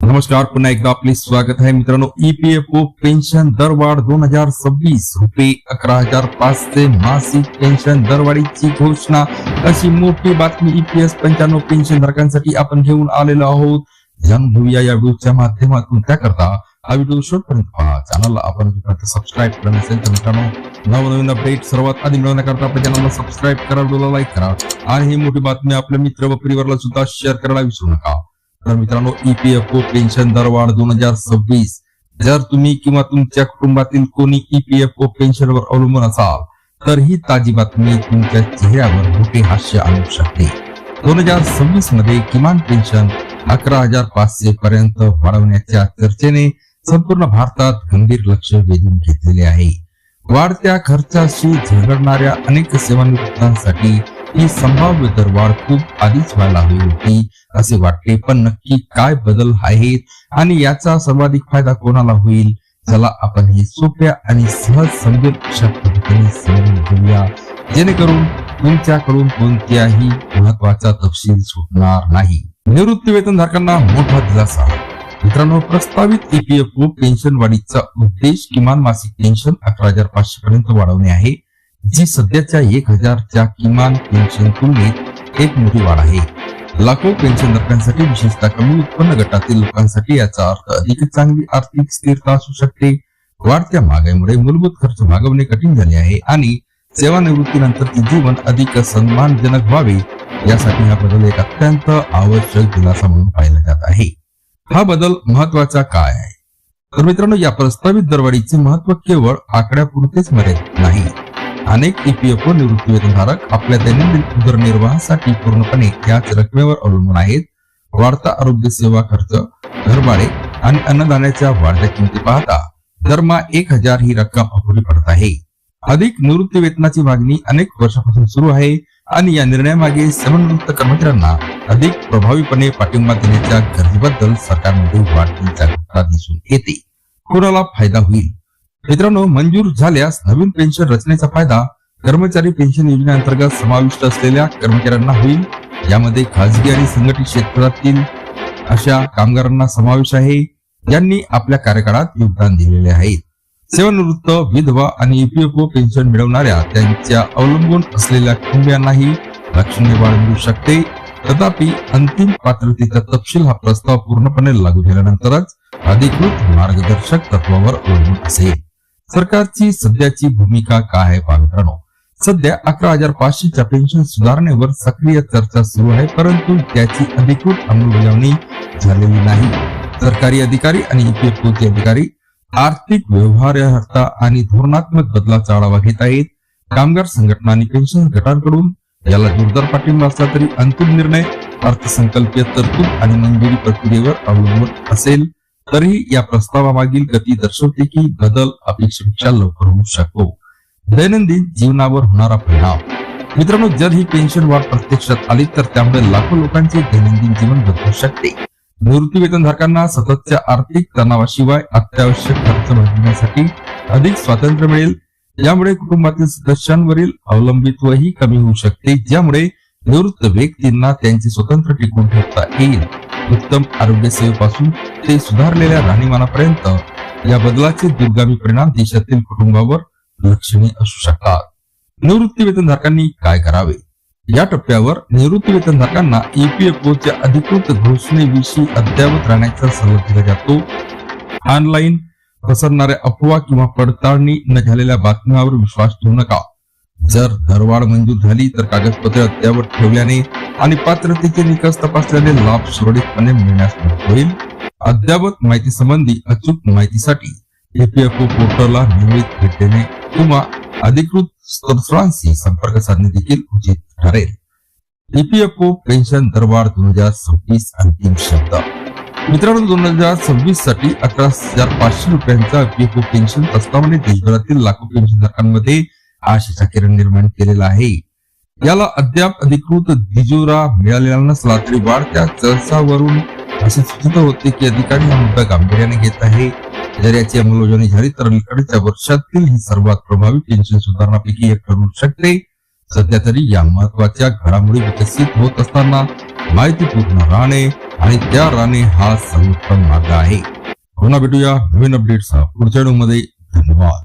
नमस्कार, पुन्हा एकदा आपले स्वागत आहे मित्रांनो. ईपीएफओ पेन्शन दरवाढ 2026 रुपये 11,500 मासिक पेन्शन दरवाढीची घोषणा, अशी मोठी बातमी ईपीएस 95 पेन्शन धारकांसाठी आपण घेऊन आलेलो आहोत. जाणून घेऊया या व्हिडिओच्या माध्यमातून. त्याकरता हा व्हिडिओ शेवटपर्यंत पहा. चॅनलला आपण सबस्क्राईब करा नसेल तर मित्रांनो, नवनवीन अपडेट सर्वात आधी मिळवण्याकरता आपल्या चॅनलला सबस्क्राईब करा, व्हिडिओला लाईक करा आणि ही मोठी बातमी आपल्या मित्र व परिवाराला सुद्धा शेअर करायला विसरू नका. तर मित्रांनो, ईपीएफओ पेन्शन दरवाढ 2026, जर तुम्ही किंवा तुमच्या कुटुंबातील कोणी ईपीएफओ पेन्शनवर अवलंबून असाल तर ही ताजी बातमी तुमच्या चेहऱ्यावर मोठे हास्य आणू शकते. 2026 मध्ये किमान पेन्शन 11,500 पर्यंत वाढवण्याच्या चर्चेने संपूर्ण भारतात गंभीर लक्ष वेधून घेतलेले आहे. वाढत्या खर्चाशी झगडणाऱ्या अनेक सेवानिवृत्तांसाठी ही संभाव्य दरवाढ खूप आधीच व्हायला हवी होती असे वाटते. पण नक्की काय बदल आहेत आणि याचा सर्वाधिक फायदा कोणाला होईल, चला आपण ही सोप्या आणि सहज समजेल अशा पद्धतीने समजून घेऊया, जेणेकरून तुमच्याकडून कोणत्याही महत्वाचा तपशील सुटणार नाही. निवृत्ती वेतन धारकांना मोठा दिलासा. मित्रांनो, प्रस्तावित ईपीएफओ पेन्शन वाढीचा उद्देश किमान मासिक पेन्शन 11,500 पर्यंत वाढवणे आहे, जी सध्याच्या 1,000च्या किमान पेन्शन तुलनेत एक मोठी वाढ आहे. लाखो पेन्शनधारकांसाठी, विशेषतः कमी उत्पन्न गटातील लोकांसाठी याचा अर्थ अधिक चांगली आर्थिक स्थिरता असू शकते. वाढत्या महागाईमुळे मूलभूत खर्च भागवणे कठीण झाले आहे आणि सेवानिवृत्तीनंतरचे जीवन अधिक सन्मानजनक व्हावे, यासाठी हा बदल एक अत्यंत आवश्यक दिलासा म्हणून पाहिला जात आहे. हा बदल महत्वाचा काय आहे? तर मित्रांनो, या प्रस्तावित दरवाढीचे महत्व केवळ आकड्यापुरतेच मर्यादित नाही. अनेक ईपीएफओ निवृत्ती वेतनधारक आपल्या दैनंदिन उदरनिर्वाहासाठी पूर्णपणे याच रकमेवर अवलंबून आहेत. वाढता आरोग्य सेवा खर्च, घरभाडे आणि अन्नधान्याच्या वाढत्या किमती पाहता दरमहा 1,000 ही रक्कम अपुरी पडत आहे. अधिक निवृत्ती वेतनाची मागणी अनेक वर्षापासून सुरू आहे आणि या निर्णयामागे सेवानिवृत्त कर्मचाऱ्यांना अधिक प्रभावीपणे पाठिंबा देण्याच्या गरजेबद्दल सरकारमध्ये वाढती जागरूकता दिसून येते. कोणाला फायदा होईल? मित्रांनो, मंजूर झाल्यास नवीन पेन्शन रचनेचा फायदा कर्मचारी पेन्शन योजनेअंतर्गत समाविष्ट असलेल्या कर्मचाऱ्यांना होईल. यामध्ये खासगी आणि संघटित क्षेत्रातील अशा कामगारांना समावेश आहे ज्यांनी आपल्या कार्यकाळात योगदान दिलेले आहे. सेवानिवृत्त, विधवा आणि ईपीएफओ पेन्शन मिळवणाऱ्या त्यांच्या अवलंबून असलेल्या कुटुंबियांनाही लक्षणीय वाढ मिळू शकते. तथापि अंतिम पात्रतेचा तपशील हा प्रस्ताव पूर्णपणे लागू झाल्यानंतरच अधिकृत मार्गदर्शक तत्वावर अवलंबून असेल. सरकारची सध्याची भूमिका काय आहे पहा मित्रांनो. सध्या 11,500च्या पेन्शन सुधारणेवर सक्रिय चर्चा सुरू आहे, परंतु त्याची अधिकृत अंमलबजावणी झालेली नाही. सरकारी अधिकारी आणि ईपीएफओचे अधिकारी आर्थिक व्यवहार्यता आणि धोरणात्मक बदलाचा आढावा घेत आहेत. कामगार संघटना आणि पेन्शन गटांकडून याला जोरदार पाठिंबा असला तरी अंतिम निर्णय अर्थसंकल्पीय तरतूद आणि मंजुरी प्रक्रियेवर अवलंबून असेल. तरीही या प्रस्तावामागील गती दर्शवते की बदल अपेक्षेपेक्षा लवकर होऊ शकतो. दैनंदिन जीवनावर होणारा परिणाम. मित्रांनो, जर ही पेन्शन वाढ प्रत्यक्षात आली तर त्यामुळे लाखो लोकांचे दैनंदिन जीवन बदलू शकते. निवृत्ती वेतनधारकांना सततच्या आर्थिक तणावाशिवाय अत्यावश्यक खर्च भागवण्यासाठी अधिक स्वातंत्र्य मिळेल. यामुळे कुटुंबातील सदस्यांवरील अवलंबित्वही कमी होऊ शकते, ज्यामुळे निवृत्त व्यक्तींना त्यांचे स्वतंत्र टिकवून ठेवता येईल. उत्तम आरोग्य सेवेपासून ते सुधारलेल्या राहणीमानापर्यंत या बदलाचे दूरगामी परिणाम देशातील कुटुंबावर लक्षणीय असू शकतात. निवृत्ती वेतनधारकांनी काय करावे? या टप्प्यावर निवृत्ती वेतनधारकांना ईपीएफओच्या अधिकृत घोषणेविषयी अद्ययावत राहण्याचा सल्ला दिला जातो. ऑनलाईन पसरणाऱ्या अफवा किंवा पडताळणी न झालेल्या बातम्यांवर विश्वास ठेवू नका. जर दरवाढ मंजूर झाली तर कागदपत्रे अद्ययावत ठेवल्याने आणि पात्रतेचे निकष तपासल्याने लाभ सुरळीतपणे मिळण्यास मदत होईल. अद्ययावत माहिती संबंधी अचूक माहितीसाठी ईपीएफओ पोर्टलला नियमित भेट देणे किंवा अधिकृत स्त्रोतांशी संपर्क साधणे देखील उचित ठरेल. ईपीएफओ पेन्शन दरवाढ 2026 अंतिम शब्द. मित्रांनो, 2026 साठी 11,500 रुपयांचा ईपीएफओ पेन्शन प्रस्तावाने देशभरातील लाखो पेन्शनधारकांमध्ये आशेचा किरण निर्माण केलेला आहे. याला अद्याप अधिकृत दिजोरा मिळालेला नसला तरी वाढत्या चर्चावरून असे सूचित होते की अधिकारी हा मुद्दा गांभीर्याने घेत आहे. जर याची अंमलबजावणी झाली तर अलीकडच्या वर्षातील ही सर्वात प्रभावी पेन्शन सुधारणापैकी एक ठरू शकते. सध्या तरी या महत्वाच्या घडामोडी विकसित होत असताना माहितीपूर्ण राहणे आणि त्या राहणे हा सर्वोत्तम मार्ग आहे. पुन्हा भेटूया नवीन अपडेट्स पुढच्या व्हिडिओमध्ये. धन्यवाद.